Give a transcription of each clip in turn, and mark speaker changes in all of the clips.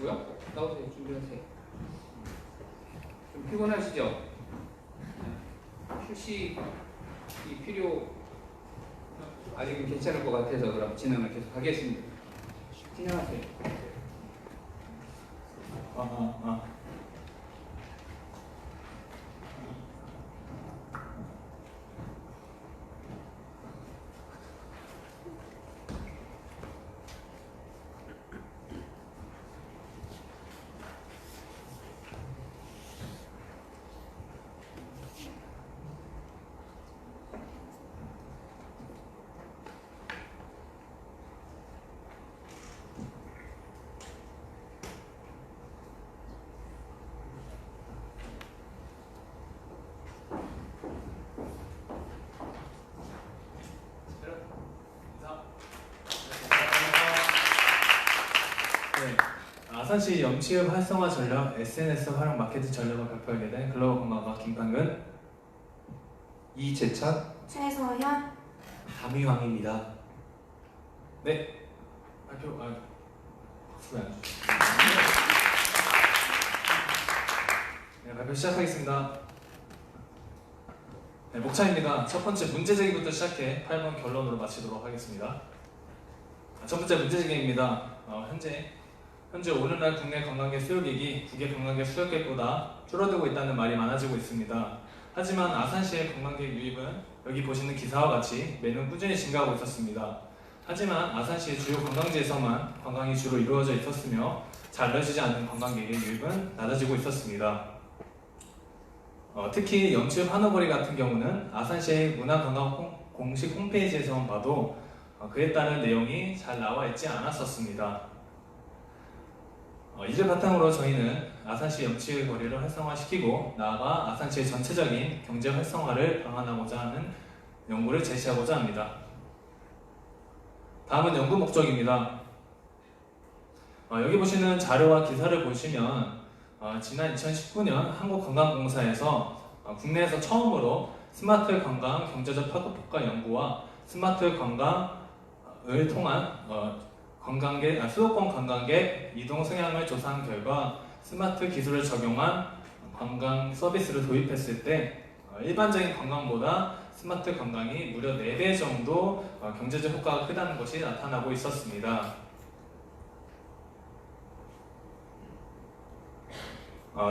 Speaker 1: 마시고요. 나오세요. 준비하세요. 좀 피곤하시죠? 휴식이 필요 아직은 괜찮을 것 같아서 그럼 진행을 계속 하겠습니다. 진행하세요.
Speaker 2: 아산시 영취읍 활성화 전략, SNS 활용 마케팅 전략을 발표하게 된 글로벌 건강학 김강근,
Speaker 3: 이재찬,
Speaker 4: 최서현,
Speaker 3: 함유왕입니다.
Speaker 2: 네, 발표 박수 안 주시죠. 네, 발표 시작하겠습니다. 네, 목차입니다. 첫 번째 문제 제기부터 시작해 8번 결론으로 마치도록 하겠습니다. 첫 번째 문제 제기입니다. 현재 오늘날 국내 관광객 수요객이 국외 관광객 수요객보다 줄어들고 있다는 말이 많아지고 있습니다. 하지만 아산시의 관광객 유입은 여기 보시는 기사와 같이 매년 꾸준히 증가하고 있었습니다. 하지만 아산시의 주요 관광지에서만 관광이 주로 이루어져 있었으며 잘 알려지지 않는 관광객의 유입은 낮아지고 있었습니다. 특히 영취읍 한우거리 같은 경우는 아산시의 문화관광 공식 홈페이지에서만 봐도 그에 따른 내용이 잘 나와 있지 않았었습니다. 이를 바탕으로 저희는 아산시 영취읍 거리를 활성화시키고 나아가 아산시의 전체적인 경제 활성화를 방안하고자 하는 연구를 제시하고자 합니다. 다음은 연구 목적입니다. 여기 보시는 자료와 기사를 보시면 지난 2019년 한국관광공사에서 국내에서 처음으로 스마트 관광 경제적 파급 효과 연구와 스마트 관광을 통한 수도권 관광객 이동 성향을 조사한 결과 스마트 기술을 적용한 관광 서비스를 도입했을 때 일반적인 관광보다 스마트 관광이 무려 4배 정도 경제적 효과가 크다는 것이 나타나고 있었습니다.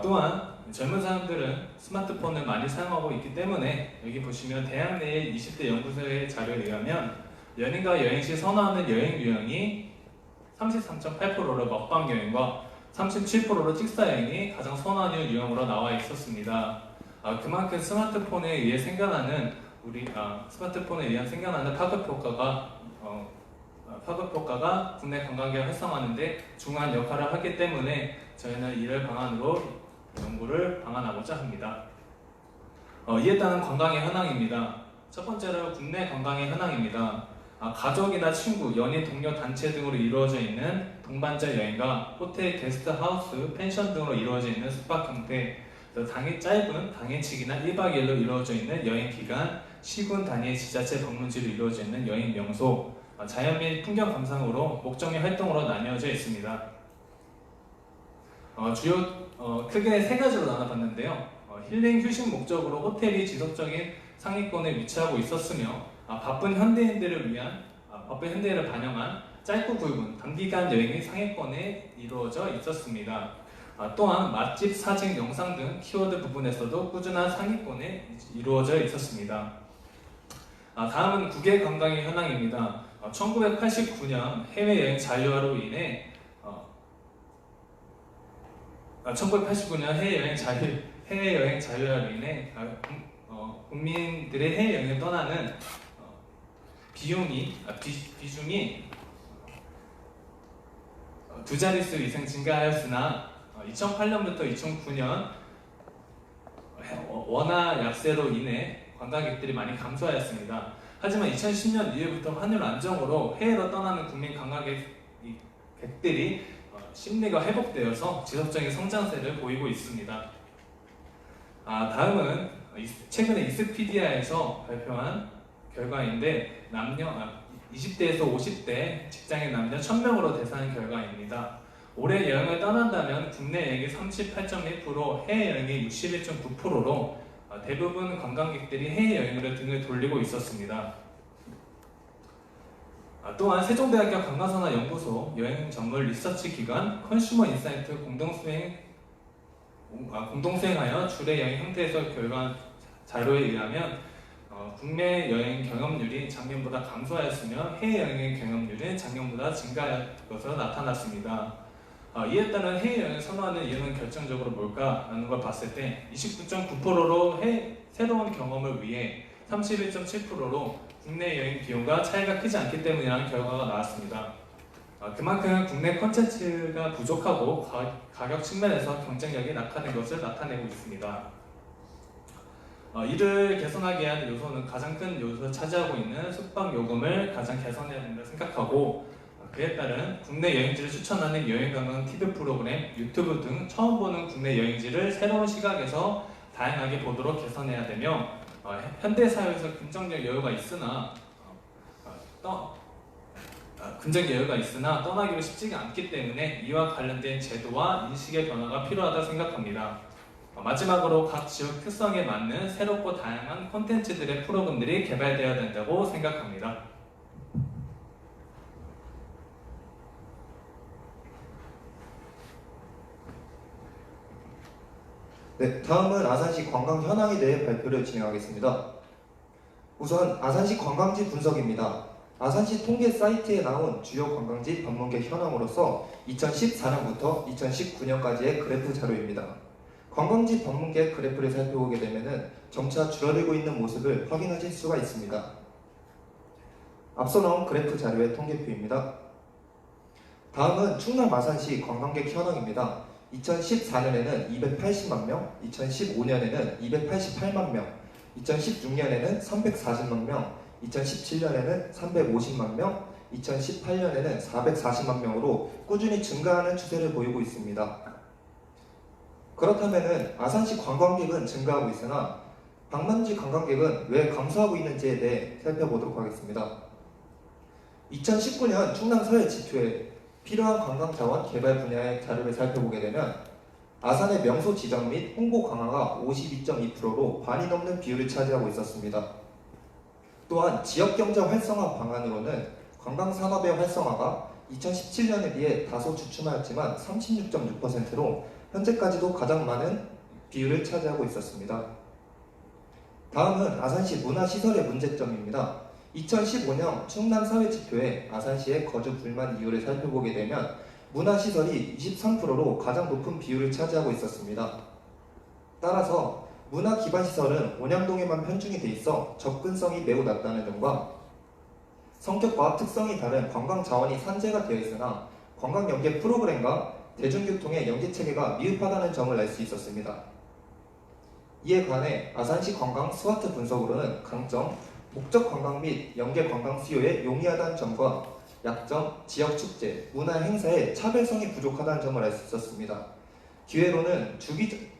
Speaker 2: 또한 젊은 사람들은 스마트폰을 많이 사용하고 있기 때문에 여기 보시면 대학 내의 20대 연구소의 자료에 의하면 연인과 여행 시 선호하는 여행 유형이 33.8%로 먹방 여행과 37%로 식사 여행이 가장 선호하는 유형으로 나와 있었습니다. 그만큼 스마트폰에 의해 생겨나는 스마트폰에 의한 생겨나는 파급 효과가 국내 관광객을 활성화하는데 중요한 역할을 하기 때문에 저희는 이를 방안으로 연구를 방안하고자 합니다. 이에 따른 관광의 현황입니다. 첫 번째로 국내 관광의 현황입니다. 가족이나 친구, 연인, 동료, 단체 등으로 이루어져 있는 동반자 여행과 호텔, 게스트하우스, 펜션 등으로 이루어져 있는 숙박 형태, 당일 짧은 당일치기나 1박 2일로 이루어져 있는 여행 기간, 시군 단위의 지자체 방문지로 이루어져 있는 여행 명소, 자연 및 풍경 감상으로 목적의 활동으로 나뉘어져 있습니다. 크게 3가지로 나눠봤는데요. 힐링 휴식 목적으로 호텔이 지속적인 상위권에 위치하고 있었으며 바쁜 현대인들을 반영한 짧고 굵은 단기간 여행이 상위권에 이루어져 있었습니다. 또한 맛집, 사진, 영상 등 키워드 부분에서도 꾸준한 상위권에 이루어져 있었습니다. 다음은 국외 관광의 현황입니다. 1989년 해외여행 자유화로 인해 해외여행 자유화로 인해 국민들의 해외여행을 떠나는 비중이 2자릿수 이상 증가하였으나 2008년부터 2009년 원화 약세로 인해 관광객들이 많이 감소하였습니다. 하지만 2010년 이후부터 환율 안정으로 해외로 떠나는 국민 관광객들이 심리가 회복되어서 지속적인 성장세를 보이고 있습니다. 다음은 최근에 익스피디아에서 발표한 결과인데 20대에서 50대 직장인 남녀 1000명으로 대상한 결과입니다. 올해 여행을 떠난다면 국내 여행이 38.1%, 해외 여행이 61.9%로 대부분 관광객들이 해외여행으로 등을 돌리고 있었습니다. 또한 세종대학교 관광산업연구소 여행 전문 리서치 기관 컨슈머 인사이트 공동수행하여 주례 여행 형태에서 결과한 자료에 의하면 국내 여행 경험률이 작년보다 감소하였으며 해외여행 경험률은 작년보다 증가한 것으로 나타났습니다. 이에 따른 해외여행을 선호하는 이유는 결정적으로 뭘까라는 걸 봤을 때 29.9%로 새로운 경험을 위해 31.7%로 국내 여행 비용과 차이가 크지 않기 때문이라는 결과가 나왔습니다. 그만큼 국내 콘텐츠가 부족하고 가격 측면에서 경쟁력이 낙하된 것을 나타내고 있습니다. 이를 개선하기 위한 요소는 가장 큰 요소를 차지하고 있는 숙박 요금을 가장 개선해야 된다 생각하고 그에 따른 국내 여행지를 추천하는 여행관광 TV 프로그램, 유튜브 등 처음 보는 국내 여행지를 새로운 시각에서 다양하게 보도록 개선해야 되며 현대 사회에서 긍정적 여유가 있으나 떠나기로 쉽지가 않기 때문에 이와 관련된 제도와 인식의 변화가 필요하다 생각합니다. 마지막으로 각 지역 특성에 맞는 새롭고 다양한 콘텐츠들의 프로그램들이 개발되어야 된다고 생각합니다.
Speaker 4: 네, 다음은 아산시 관광 현황에 대해 발표를 진행하겠습니다. 우선 아산시 관광지 분석입니다. 아산시 통계 사이트에 나온 주요 관광지 방문객 현황으로서 2014년부터 2019년까지의 그래프 자료입니다. 관광지 방문객 그래프를 살펴보게 되면 점차 줄어들고 있는 모습을 확인하실 수가 있습니다. 앞서 나온 그래프 자료의 통계표입니다. 다음은 충남 아산시 관광객 현황입니다. 2014년에는 280만 명, 2015년에는 288만 명, 2016년에는 340만 명, 2017년에는 350만 명, 2018년에는 440만 명으로 꾸준히 증가하는 추세를 보이고 있습니다. 그렇다면 아산시 관광객은 증가하고 있으나 방문지 관광객은 왜 감소하고 있는지에 대해 살펴보도록 하겠습니다. 2019년 충남 서해 지표에 필요한 관광자원 개발 분야의 자료를 살펴보게 되면 아산의 명소 지정 및 홍보 강화가 52.2%로 반이 넘는 비율을 차지하고 있었습니다. 또한 지역경제 활성화 방안으로는 관광산업의 활성화가 2017년에 비해 다소 주춤하였지만 36.6%로 현재까지도 가장 많은 비율을 차지하고 있었습니다. 다음은 아산시 문화시설의 문제점입니다. 2015년 충남 사회 지표에 아산시의 거주 불만 이유를 살펴보게 되면 문화시설이 23%로 가장 높은 비율을 차지하고 있었습니다. 따라서 문화 기반 시설은 온양동에만 편중이 돼 있어 접근성이 매우 낮다는 점과 성격과 특성이 다른 관광 자원이 산재가 되어 있으나 관광 연계 프로그램과 대중교통의 연계 체계가 미흡하다는 점을 알 수 있었습니다. 이에 관해 아산시 관광 스와트 분석으로는 강점, 목적 관광 및 연계 관광 수요에 용이하다는 점과 약점, 지역 축제, 문화 행사의 차별성이 부족하다는 점을 알 수 있었습니다. 기회로는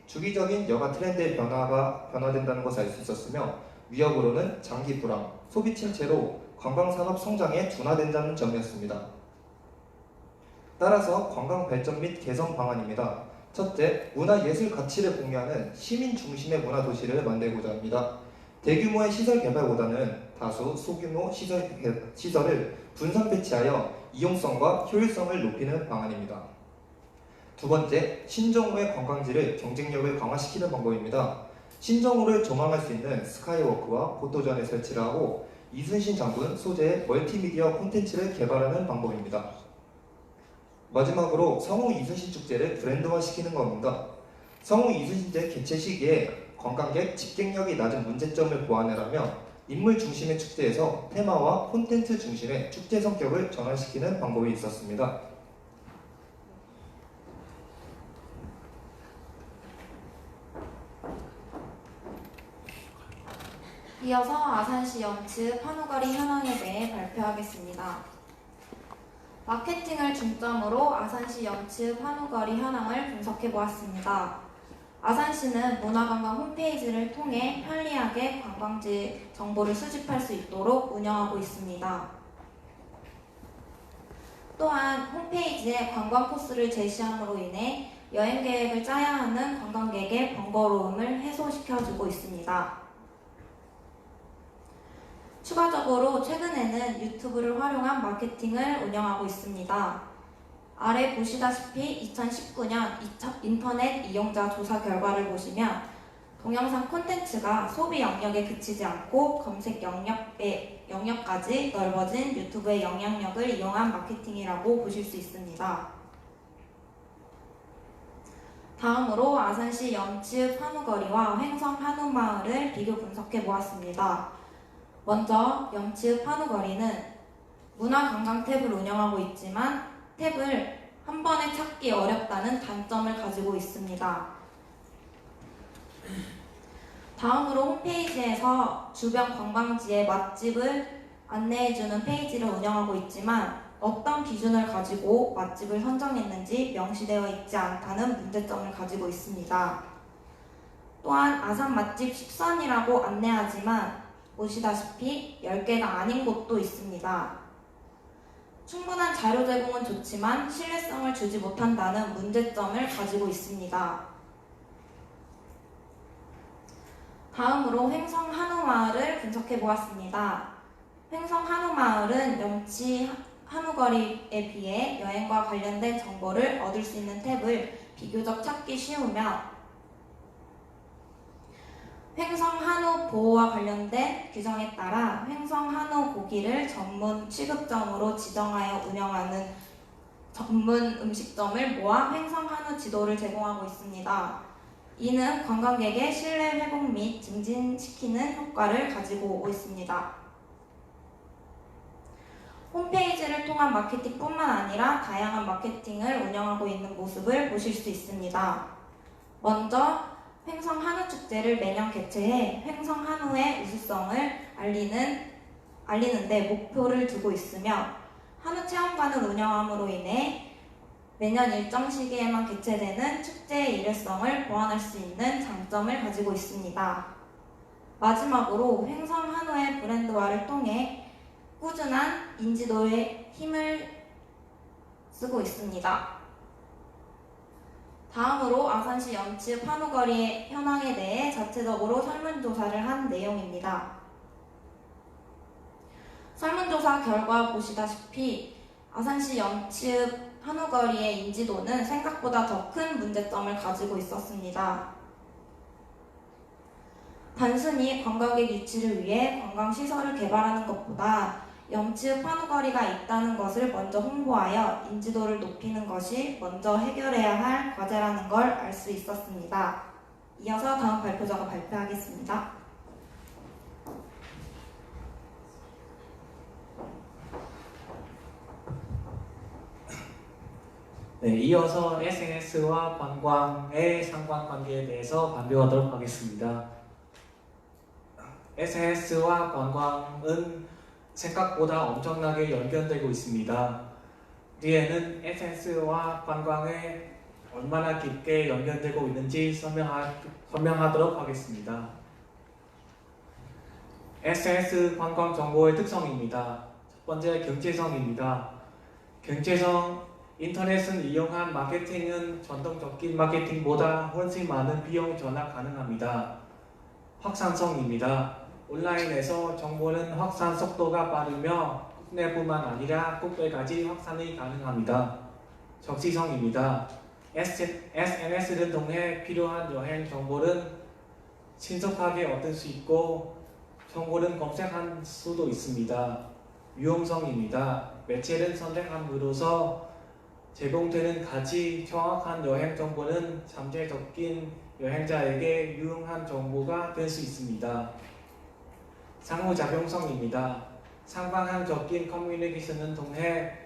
Speaker 4: 주기적인 여가 트렌드의 변화된다는 것을 알 수 있었으며 위협으로는 장기 불황, 소비 침체로 관광산업 성장에 둔화된다는 점이었습니다. 따라서 관광 발전 및 개선 방안입니다. 첫째, 문화예술 가치를 공유하는 시민 중심의 문화도시를 만들고자 합니다. 대규모의 시설 개발보다는 다수 소규모 시설을 분산 배치하여 이용성과 효율성을 높이는 방안입니다. 두 번째, 신정호의 관광지를 경쟁력을 강화시키는 방법입니다. 신정호를 조망할 수 있는 스카이워크와 포토존을 설치를 하고 이순신 장군 소재의 멀티미디어 콘텐츠를 개발하는 방법입니다. 마지막으로 성우 이순신 축제를 브랜드화시키는 겁니다. 성우 이순신제 개최 시기에 관광객 집객력이 낮은 문제점을 보완하려며 인물 중심의 축제에서 테마와 콘텐츠 중심의 축제 성격을 전환시키는 방법이 있었습니다.
Speaker 5: 이어서 아산시 연츠 판우거리 현황에 대해 발표하겠습니다. 마케팅을 중점으로 아산시 연츠 판우거리 현황을 분석해 보았습니다. 아산시는 문화관광 홈페이지를 통해 편리하게 관광지 정보를 수집할 수 있도록 운영하고 있습니다. 또한 홈페이지에 관광 코스를 제시함으로 인해 여행 계획을 짜야 하는 관광객의 번거로움을 해소시켜주고 있습니다. 추가적으로 최근에는 유튜브를 활용한 마케팅을 운영하고 있습니다. 아래 보시다시피 2019년 인터넷 이용자 조사 결과를 보시면 동영상 콘텐츠가 소비 영역에 그치지 않고 검색 영역까지 넓어진 유튜브의 영향력을 이용한 마케팅이라고 보실 수 있습니다. 다음으로 아산시 염치읍 한우거리와 횡성 한우마을을 비교 분석해 보았습니다. 먼저 염치읍 한우거리는 문화관광 탭을 운영하고 있지만 탭을 한 번에 찾기 어렵다는 단점을 가지고 있습니다. 다음으로 홈페이지에서 주변 관광지의 맛집을 안내해주는 페이지를 운영하고 있지만 어떤 기준을 가지고 맛집을 선정했는지 명시되어 있지 않다는 문제점을 가지고 있습니다. 또한 아산 맛집 10선이라고 안내하지만 보시다시피 10개가 아닌 곳도 있습니다. 충분한 자료 제공은 좋지만 신뢰성을 주지 못한다는 문제점을 가지고 있습니다. 다음으로 횡성 한우마을을 분석해 보았습니다. 횡성 한우마을은 염치 한우거리에 비해 여행과 관련된 정보를 얻을 수 있는 탭을 비교적 찾기 쉬우며 횡성 한우 보호와 관련된 규정에 따라 횡성 한우 고기를 전문 취급점으로 지정하여 운영하는 전문 음식점을 모아 횡성 한우 지도를 제공하고 있습니다. 이는 관광객의 신뢰 회복 및 증진시키는 효과를 가지고 오고 있습니다. 홈페이지를 통한 마케팅뿐만 아니라 다양한 마케팅을 운영하고 있는 모습을 보실 수 있습니다. 먼저 횡성 한우축제를 매년 개최해 횡성 한우의 우수성을 알리는데 목표를 두고 있으며 한우 체험관을 운영함으로 인해 매년 일정 시기에만 개최되는 축제의 일회성을 보완할 수 있는 장점을 가지고 있습니다. 마지막으로 횡성 한우의 브랜드화를 통해 꾸준한 인지도에 힘을 쓰고 있습니다. 다음으로 아산시 염치읍 한우거리의 현황에 대해 자체적으로 설문조사를 한 내용입니다. 설문조사 결과 보시다시피 아산시 염치읍 한우거리의 인지도는 생각보다 더 큰 문제점을 가지고 있었습니다. 단순히 관광객 유치를 위해 관광시설을 개발하는 것보다 염치읍 한우거리가 있다는 것을 먼저 홍보하여 인지도를 높이는 것이 먼저 해결해야 할 과제라는 걸 알 수 있었습니다. 이어서 다음 발표자가 발표하겠습니다.
Speaker 3: 네, 이어서 SNS와 관광의 상관관계에 대해서 발표하도록 하겠습니다. SNS와 관광은 생각보다 엄청나게 연결되고 있습니다. 뒤에는 SNS와 관광에 얼마나 깊게 연결되고 있는지 설명하도록 하겠습니다. SNS 관광 정보의 특성입니다. 첫 번째, 경제성입니다. 경제성, 인터넷을 이용한 마케팅은 전통적인 마케팅보다 훨씬 많은 비용 전환 가능합니다. 확산성입니다. 온라인에서 정보는 확산 속도가 빠르며 국내뿐만 아니라 국외까지 확산이 가능합니다. 적시성입니다. SNS를 통해 필요한 여행 정보는 신속하게 얻을 수 있고 정보는 검색할 수도 있습니다. 유용성입니다. 매체를 선택함으로써 제공되는 가치 정확한 여행 정보는 잠재적인 여행자에게 유용한 정보가 될 수 있습니다. 상호작용성입니다. 상방향적인 커뮤니케이션을 통해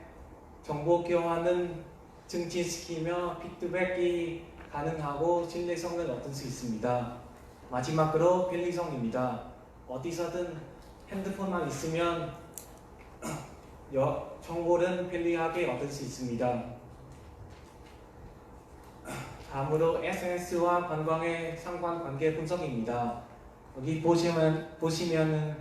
Speaker 3: 정보 교환은 증진시키며 피드백이 가능하고 신뢰성을 얻을 수 있습니다. 마지막으로 편리성입니다. 어디서든 핸드폰만 있으면 정보는 편리하게 얻을 수 있습니다. 다음으로 SNS와 관광의 상관관계 분석입니다. 여기 보시면은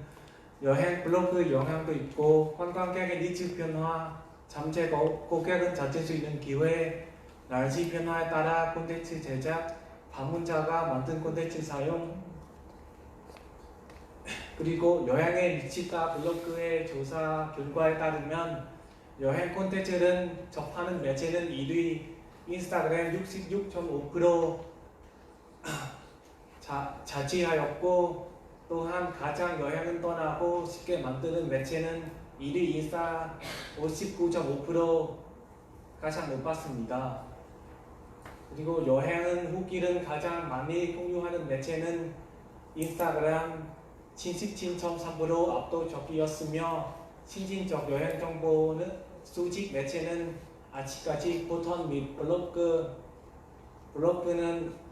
Speaker 3: 여행 블로그 영향도 있고 관광객의 니즈 변화, 잠재 고객은 찾을 수 있는 기회, 날씨 변화에 따라 콘텐츠 제작, 방문자가 만든 콘텐츠 사용, 그리고 여행에 미치다 블로그의 조사 결과에 따르면 여행 콘텐츠를 접하는 매체는 1위, 인스타그램 66.5% 차지하였고, 또한 가장 여행을 떠나고 쉽게 만드는 매체는 1위 인스타 59.5% 가장 높았습니다. 그리고 여행은 후기를 가장 많이 공유하는 매체는 인스타그램 77.3% 압도적이었으며, 신진적 여행 정보는 수직 매체는 아직까지 포털 및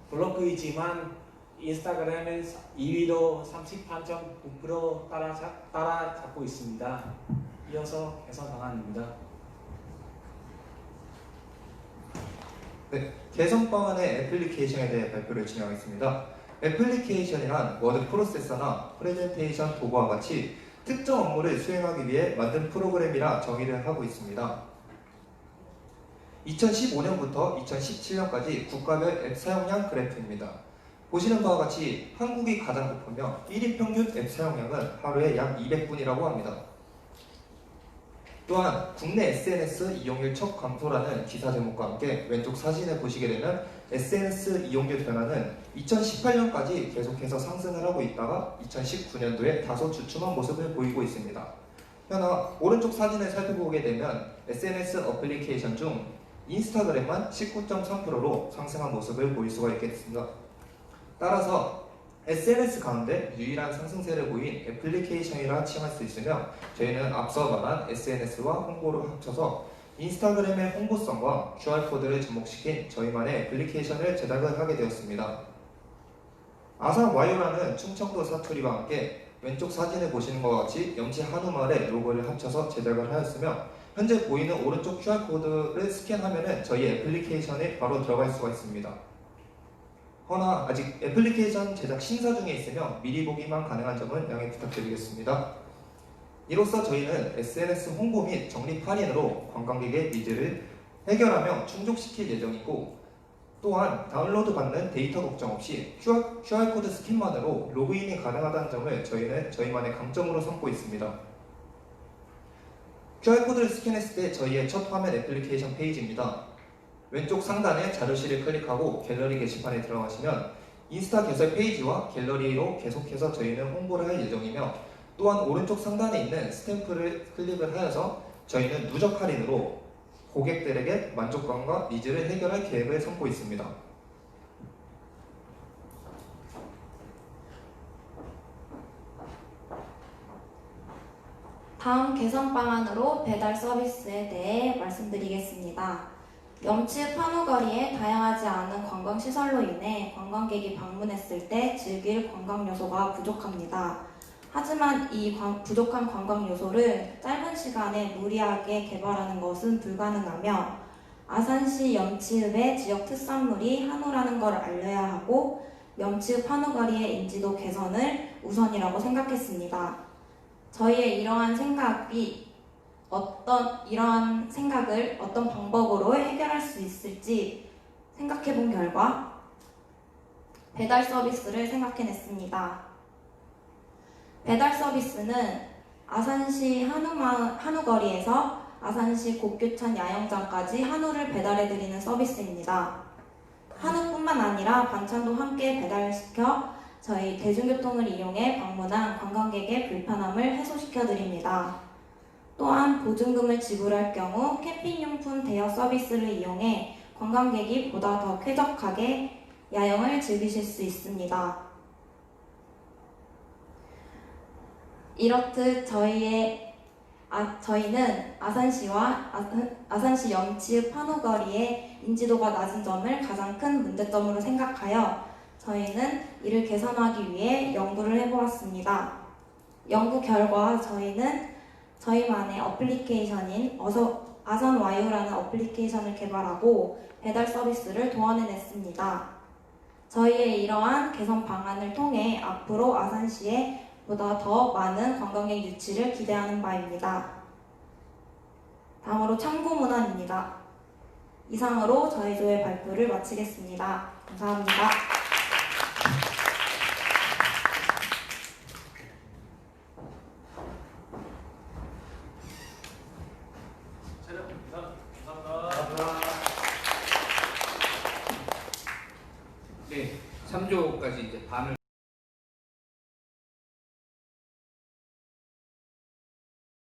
Speaker 3: 블로그이지만 인스타그램은 2위로 38.9% 따라잡고 있습니다. 이어서 개선 방안입니다.
Speaker 4: 네, 개선 방안의 애플리케이션에 대해 발표를 진행하겠습니다. 애플리케이션이란 워드 프로세서나 프레젠테이션 도구와 같이 특정 업무를 수행하기 위해 만든 프로그램이라 정의를 하고 있습니다. 2015년부터 2017년까지 국가별 앱 사용량 그래프입니다. 보시는 바와 같이 한국이 가장 높으며 1위 평균 앱 사용량은 하루에 약 200분이라고 합니다. 또한 국내 SNS 이용률 척 감소라는 기사 제목과 함께 왼쪽 사진을 보시게 되면 SNS 이용률 변화는 2018년까지 계속해서 상승을 하고 있다가 2019년도에 다소 주춤한 모습을 보이고 있습니다. 현재 오른쪽 사진을 살펴보게 되면 SNS 어플리케이션 중 인스타그램만 19.3%로 상승한 모습을 보일 수가 있겠습니다. 따라서 SNS 가운데 유일한 상승세를 보인 애플리케이션이라 칭할 수 있으며, 저희는 앞서 말한 SNS와 홍보를 합쳐서 인스타그램의 홍보성과 QR코드를 접목시킨 저희만의 애플리케이션을 제작을 하게 되었습니다. 아산 와요라는 충청도 사투리와 함께 왼쪽 사진을 보시는 것과 같이 염치 한우말의 로고를 합쳐서 제작을 하였으며, 현재 보이는 오른쪽 QR코드를 스캔하면 저희 애플리케이션에 바로 들어갈 수가 있습니다. 허나 아직 애플리케이션 제작 심사 중에 있으며 미리 보기만 가능한 점은 양해 부탁드리겠습니다. 이로써 저희는 SNS 홍보 및 적립 할인으로 관광객의 니즈를 해결하며 충족시킬 예정이고, 또한 다운로드 받는 데이터 걱정 없이 QR코드 스캔만으로 로그인이 가능하다는 점을 저희는 저희만의 강점으로 삼고 있습니다. QR코드를 스캔했을 때 저희의 첫 화면 애플리케이션 페이지입니다. 왼쪽 상단에 자료실을 클릭하고 갤러리 게시판에 들어가시면 인스타 개설 페이지와 갤러리로 계속해서 저희는 홍보를 할 예정이며, 또한 오른쪽 상단에 있는 스탬프를 클릭을 하여서 저희는 누적 할인으로 고객들에게 만족감과 니즈를 해결할 계획을 삼고 있습니다.
Speaker 5: 다음 개선 방안으로 배달 서비스에 대해 말씀드리겠습니다. 염치 판호거리에 다양하지 않은 관광시설로 인해 관광객이 방문했을 때 즐길 관광 요소가 부족합니다. 하지만 이 부족한 관광 요소를 짧은 시간에 무리하게 개발하는 것은 불가능하며, 아산시 염치읍의 지역 특산물이 한우라는 걸 알려야 하고, 염치읍 한우거리의 인지도 개선을 우선이라고 생각했습니다. 저희의 이러한 생각을 어떤 방법으로 해결할 수 있을지 생각해 본 결과 배달 서비스를 생각해냈습니다. 배달 서비스는 아산시 한우거리에서 아산시 곡교천 야영장까지 한우를 배달해드리는 서비스입니다. 한우뿐만 아니라 반찬도 함께 배달시켜 저희 대중교통을 이용해 방문한 관광객의 불편함을 해소시켜드립니다. 또한 보증금을 지불할 경우 캠핑용품 대여 서비스를 이용해 관광객이 보다 더 쾌적하게 야영을 즐기실 수 있습니다. 이렇듯 저희는 아산시 염치읍 한우거리의 인지도가 낮은 점을 가장 큰 문제점으로 생각하여 저희는 이를 개선하기 위해 연구를 해보았습니다. 연구 결과 저희는 저희만의 어플리케이션인 아산와요라는 어플리케이션을 개발하고 배달 서비스를 도안해냈습니다. 저희의 이러한 개선 방안을 통해 앞으로 아산시에 보다 더 많은 관광객 유치를 기대하는 바입니다. 다음으로 참고문헌입니다. 이상으로 저희 조의 발표를 마치겠습니다. 감사합니다.
Speaker 2: 감사합니다.
Speaker 1: 네, 3조까지 이제 반을